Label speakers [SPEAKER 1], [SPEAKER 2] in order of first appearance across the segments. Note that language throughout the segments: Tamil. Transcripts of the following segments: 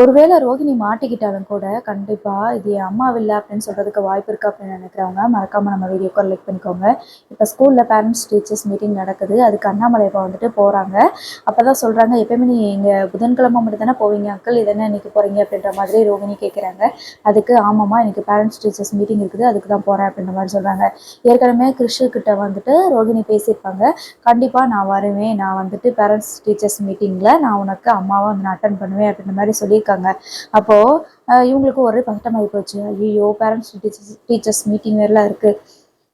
[SPEAKER 1] ஒருவேளை ரோகிணி மாட்டிக்கிட்டாலும் கூட கண்டிப்பா இது என் அம்மாவில்ல அப்படின்னு சொல்றதுக்கு வாய்ப்பு இருக்கு அப்படின்னு நினைக்கிறவங்க மறக்காம நம்ம வீடியோக்கு லைக் பண்ணிக்கோங்க. இப்போ ஸ்கூல்ல பேரண்ட்ஸ் டீச்சர்ஸ் மீட்டிங் நடக்குது. அதுக்கு அண்ணாமலை இப்போ வந்துட்டு போறாங்க. அப்பதான் சொல்றாங்க, எப்பயுமே நீ இங்க புதன்கிழமை மட்டும் தானே போவீங்க அங்கிள், இது என்ன இன்னைக்கு போறீங்க அப்படின்ற மாதிரி ரோகிணி கேட்குறாங்க. அதுக்கு ஆமாம்மா இன்னைக்கு பேரண்ட்ஸ் டீச்சர்ஸ் மீட்டிங் இருக்குது, அதுக்கு தான் போறேன் அப்படின்ற மாதிரி சொல்றாங்க. ஏற்கனவே கிறிஷு கிட்ட வந்துட்டு ரோகிணி பேசியிருப்பாங்க. கண்டிப்பா நான் வருவேன், நான் வந்துட்டு பேரண்ட்ஸ் டீச்சர்ஸ் மீட்டிங்ல நான் உனக்கு அம்மாவை வந்து நான் அட்டன் பண்ணுவேன் அப்படின்ற மாதிரி சொல்லியிருக்காங்க. அப்போ இவங்களுக்கு ஒரே பதட்டமாகி போச்சு. ஐயோ பேரண்ட்ஸ் டீச்சர்ஸ் மீட்டிங் வேறலாம் இருக்கு,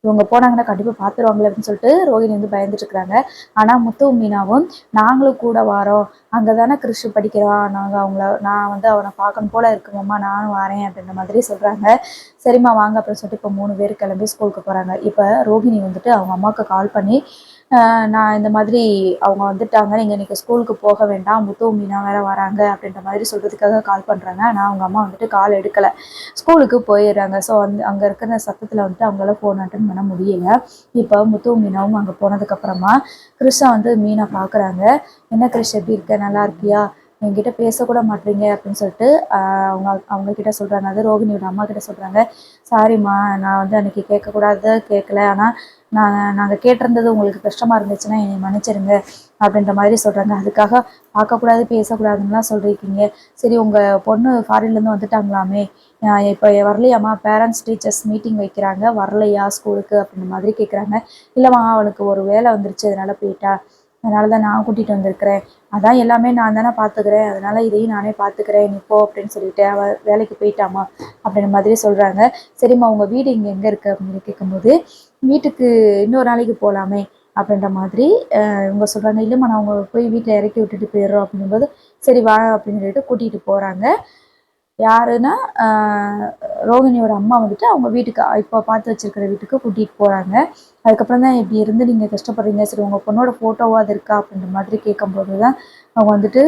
[SPEAKER 1] இவங்க போனாங்கன்னா கண்டிப்பாக பார்த்துருவாங்களே அப்படின்னு சொல்லிட்டு ரோஹிணி வந்து பயந்துட்டு இருக்கிறாங்க. ஆனால் முத்துவும் மீனாவும் நாங்களும் கூட வரோம், அங்கே தானே கிறிஷு படிக்கிறான், நான் வந்து அவனை பார்க்கணும் போல இருக்குமாம்மா, நானும் வரேன் அப்படின்ற மாதிரி சொல்கிறாங்க. சரிம்மா வாங்க அப்படின்னு சொல்லிட்டு இப்போ 3 பேர் கிளம்பி ஸ்கூலுக்கு போகிறாங்க. இப்போ ரோஹிணி வந்துட்டு அவங்க அம்மாவுக்கு கால் பண்ணி நான் இந்த மாதிரி அவங்க வந்துட்டாங்க, நீங்கள் இன்றைக்கி ஸ்கூலுக்கு போக வேண்டாம், முத்து மீனா வேறு வராங்க அப்படின்ற மாதிரி சொல்கிறதுக்காக கால் பண்ணுறாங்க. ஆனால் அவங்க அம்மா வந்துட்டு கால் எடுக்கலை, ஸ்கூலுக்கு போயிடுறாங்க. ஸோ அங்கே இருக்கிற சத்தத்தில் வந்துட்டு அவங்களால ஃபோன் அட்டன் பண்ண முடியல. இப்போ முத்து மீனாவும் அங்கே போனதுக்கப்புறமா கிறிஷா வந்து மீனை பார்க்குறாங்க. என்ன கிறிஷ் எப்படி இருக்க, நல்லா இருக்கியா, என்கிட்ட பேசக்கூட மாட்டீங்க அப்படின்னு சொல்லிட்டு அவங்கக்கிட்ட சொல்கிறாங்க. அது ரோகிணியோட அம்மா கிட்ட சொல்கிறாங்க. சாரிம்மா, நான் வந்து அன்றைக்கி கேட்கக்கூடாது கேட்கல, ஆனால் நாங்கள் கேட்டிருந்தது உங்களுக்கு கஷ்டமாக இருந்துச்சுன்னா என்னை மன்னிச்சிருங்க அப்படின்ற மாதிரி சொல்கிறாங்க. அதுக்காக பார்க்கக்கூடாது பேசக்கூடாதுன்னெலாம் சொல்லியிருக்கீங்க, சரி உங்கள் பொண்ணு ஃபாரின்லேருந்து வந்துட்டாங்களாமே, இப்போ வரலையாம்மா, பேரண்ட்ஸ் டீச்சர்ஸ் மீட்டிங் வைக்கிறாங்க வரலையா ஸ்கூலுக்கு அப்படின்ற மாதிரி கேட்குறாங்க. இல்லைம்மா அவளுக்கு ஒரு வேலை வந்துருச்சு அதனால போயிட்டா, அதனால தான் நான் கூட்டிகிட்டு வந்திருக்கிறேன், அதான் எல்லாமே நான் தானே பார்த்துக்கிறேன், அதனால் இதையும் நானே பார்த்துக்கிறேன் நீ போ அப்படின்னு சொல்லிட்டு அவள் வேலைக்கு போயிட்டாமா அப்படின்ற மாதிரி சொல்கிறாங்க. சரிம்மா உங்கள் வீடு இங்கே எங்கே இருக்குது அப்படின்னு கேட்கும்போது, வீட்டுக்கு இன்னொரு நாளைக்கு போகலாமே அப்படின்ற மாதிரி இவங்க சொல்கிறாங்க. இல்லைம்மா நான் அவங்க போய் வீட்டில் இறக்கி விட்டுட்டு போயிடுறோம் அப்படிங்கும்போது, சரி வா அப்படின்னு சொல்லிட்டு கூட்டிகிட்டு போகிறாங்க. யாருன்னா ரோகிணியோட அம்மா வந்துட்டு அவங்க வீட்டுக்கு இப்போ பார்த்து வச்சிருக்கிற வீட்டுக்கு கூட்டிகிட்டு போகிறாங்க. அதுக்கப்புறம் தான் இப்படி இருந்து நீங்கள் கஷ்டப்படுறீங்க, சரி உங்கள் பொண்ணோட ஃபோட்டோவாக அது இருக்கா அப்படின்ற மாதிரி கேட்கும்போது தான் அவங்க வந்துட்டு